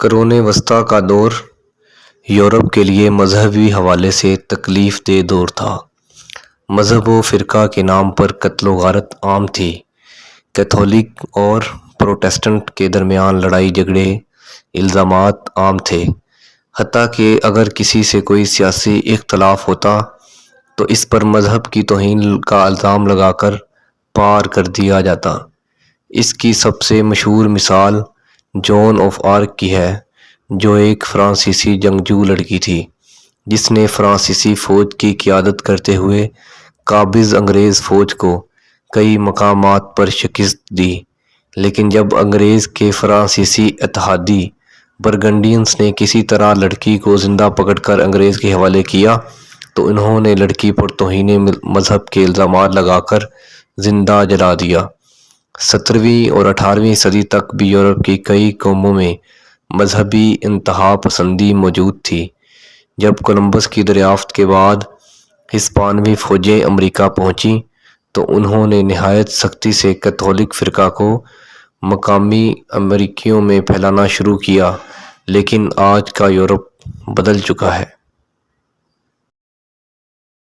قرون وسطیٰ کا دور یورپ کے لیے مذہبی حوالے سے تکلیف دہ دور تھا۔ مذہب و فرقہ کے نام پر قتل و غارت عام تھی۔ کیتھولک اور پروٹسٹنٹ کے درمیان لڑائی جھگڑے، الزامات عام تھے، حتیٰ کہ اگر کسی سے کوئی سیاسی اختلاف ہوتا تو اس پر مذہب کی توہین کا الزام لگا کر پار کر دیا جاتا۔ اس کی سب سے مشہور مثال جون آف آرک کی ہے، جو ایک فرانسیسی جنگجو لڑکی تھی جس نے فرانسیسی فوج کی قیادت کرتے ہوئے قابض انگریز فوج کو کئی مقامات پر شکست دی، لیکن جب انگریز کے فرانسیسی اتحادی برگنڈینز نے کسی طرح لڑکی کو زندہ پکڑ کر انگریز کے حوالے کیا تو انہوں نے لڑکی پر توہین مذہب کے الزامات لگا کر زندہ جلا دیا۔ 17ویں اور 18ویں صدی تک بھی یورپ کی کئی قوموں میں مذہبی انتہا پسندی موجود تھی۔ جب کولمبس کی دریافت کے بعد ہسپانوی فوجیں امریکہ پہنچیں تو انہوں نے نہایت سختی سے کیتھولک فرقہ کو مقامی امریکیوں میں پھیلانا شروع کیا، لیکن آج کا یورپ بدل چکا ہے۔